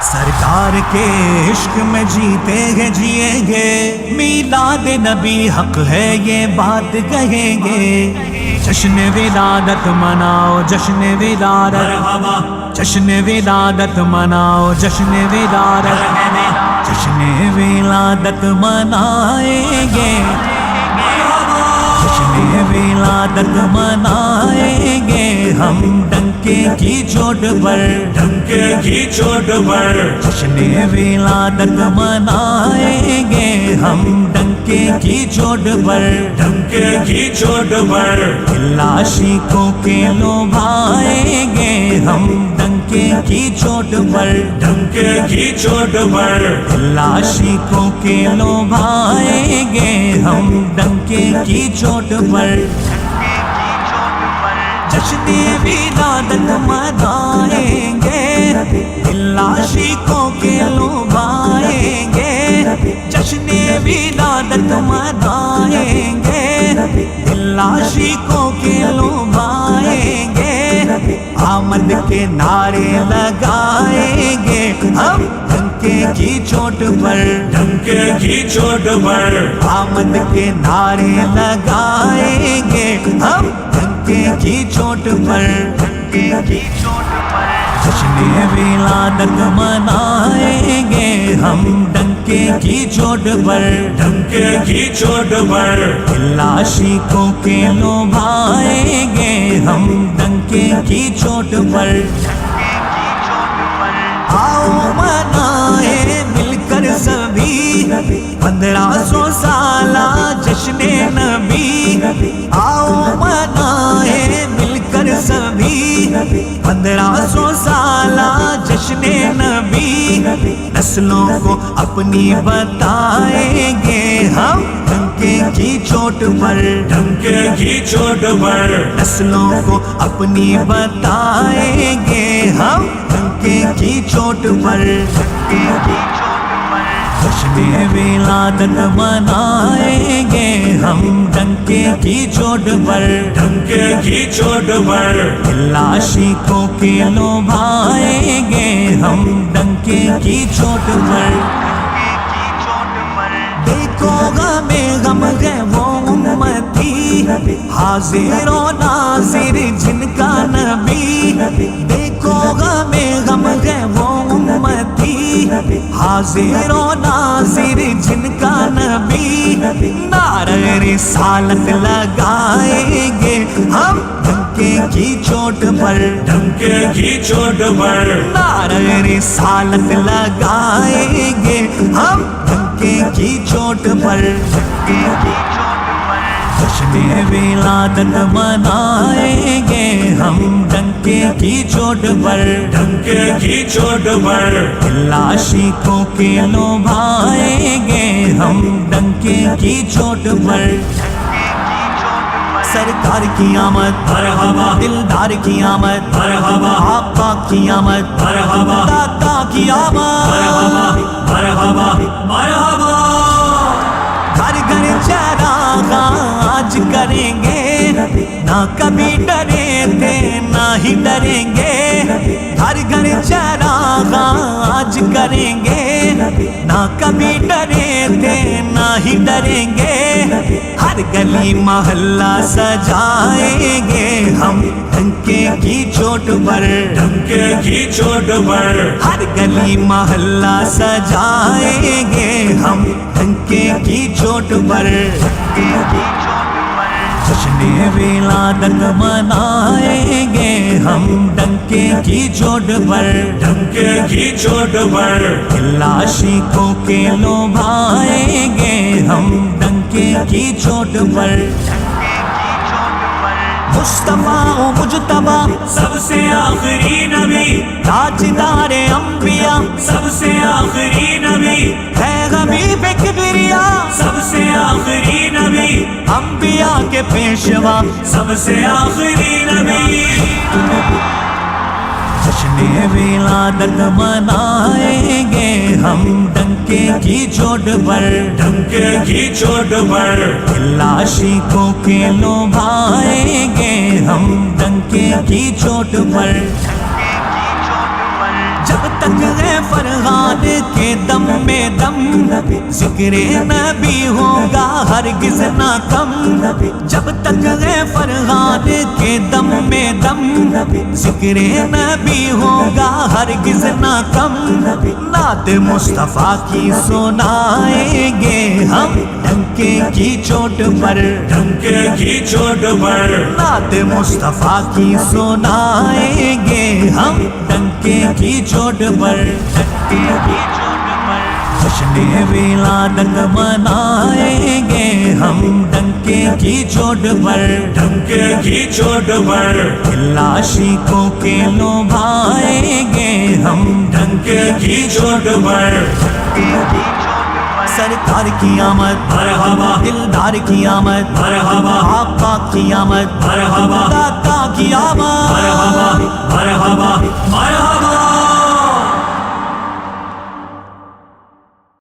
سرکار کے عشق میں جیتے ہیں جیئیں گے، میلاد نبی حق ہے یہ بات کہیں گے۔ جشن ولادت مناؤ جشن ولادت، جشن ولادت مناؤ جشن ولادت، جشن ولادت منائیں گے، جشن ولادت منائیں گے ہم ڈنکے کی چوٹ پر، ڈنکے کی چوٹ پر جشن ولادت منائیں گے ہم ڈنکے کی چوٹ پر، ڈنکے کی چوٹ پر عاشقوں کے لوبھائیں گے ہم ڈنکے کی چوٹ پر، ڈنکے کی چوٹ پر عاشقوں کے لوبھائیں گے ہم ڈنکے کی چوٹ پر، جشن ولادت منائیں گے، عاشقوں کے لوبھائیں گے، جشن ولادت منائیں گے، عاشقوں کے لوبھائیں گے، آمد کے نعرے لگائیں گے ہم ڈنکے کی چوٹ پر، ڈنکے کی چوٹ پر آمد کے نعرے لگائیں گے ہم ڈنکے کی چوٹ پر، ڈنکے کی چوٹ پر جشن ولادت منائیں گے ہم ڈنکے کی چوٹ پر، ڈنکے کی چوٹ پر عاشقوں کے لوبھائیں گے ہم ڈنکے کی چوٹ پر، آؤ منائیں مل کر سبھی 1500 سالہ جشن نبی، آؤ منائیں مل کر سبھی 1500 سالہ جشن نبی، نسلوں کو اپنی بتائیں گے ہم ڈنکے کی چوٹ پر، ڈنکے کی چوٹ پر نسلوں کو اپنی بتائیں گے ہم ڈنکے کی چوٹ پر، جشن ولادت منائیں گے ہم ڈنکے کی چوٹ پر، ڈنکے کی چوٹ پر عاشقوں کے لوبھائیں گے ہم ڈنکے کی چوٹ پر، دیکھو غم ہے وہ امتی حاضر و ناظر جن کا نبی، دیکھو غم ہے وہ امتی حاضر و ناظر جن کا نبی، نعرہ رسالت لگائیں گے ہم ڈنکے کی چوٹ پر، ڈنکے کی چوٹ پر نعرہ رسالت لگائیں گے ہم ڈنکے کی چوٹ پر، جشن ولادت منائیں گے ہم ڈنکے کی چوٹ پر، ڈنکے کی چوٹ پر عاشقوں کے لوبھائیں گے ہم ڈنکے کی چوٹ پر، سرکار کی آمد مرحبا دلدار کی آمد مرحبا آقا کی آمد مرحبا داتا کی آمد، مرحبا مرحبا مرحبا گھر گھر چراغ آج کریں گے، نہ کبھی ڈرے تھے نہ ہی ڈریں گے، گھر گھر چراغ آج کریں گے، نہ کبھی ڈرے تھے نہ ہی ڈریں گے، ہر گلی محلہ سجائیں گے ہم ڈنکے کی چوٹ پر، ڈنکے کی چوٹ پر ہر گلی محلہ سجائیں گے ہم ڈنکے کی چوٹ پر، جشن ولادت منائیں گے ہم ڈنکے کی چوٹ پر، ڈنکے کی چوٹ پر عاشقوں کے لوبھائیں گے ہم ڈنکے کی چوٹ پر، مصطفیٰ و مجتبیٰ سب سے آخری نبی، تاجدار انبیاء سب سے آخری نبی، ہے حبیب کبریا، سب سے آخری نبی، انبیاء کے پیشوا، سب سے آخری نبی، جشن ولادت منائیں گے ہم ڈنکے کی چوٹ پر، ڈنکے کی چوٹ پر عاشقوں کے لوبھائیں گے ہم ڈنکے کی چوٹ پر، جب تک ہے فرحت کے دم میں دم ذکر نبی ہوگا ہرگز نہ کم جب تک ہے فرحان کے دم میں دم ذکر نبی ہوگا ہرگز نہ کم نعت مصطفیٰ کی سنائیں گے ہم ڈنکے کی چوٹ پر ڈنکے کی چوٹ پر نعت مصطفیٰ کی سنائیں گے ہم ڈنکے کی چوٹ پر ڈنکے کی چوٹ پر جشن ولادت منائیں گے ہم ڈنکے کی چوٹ پر ڈنکے کی چوٹ پر دل عاشقوں کے لبھائیں گے ہم ڈنکے کی چوٹ پر سرکار کی آمد مرحبا دلدار کی آمد مرحبا آقا کی آمد مرحبا داتا کی آمد مرحبا مرحبا مرحبا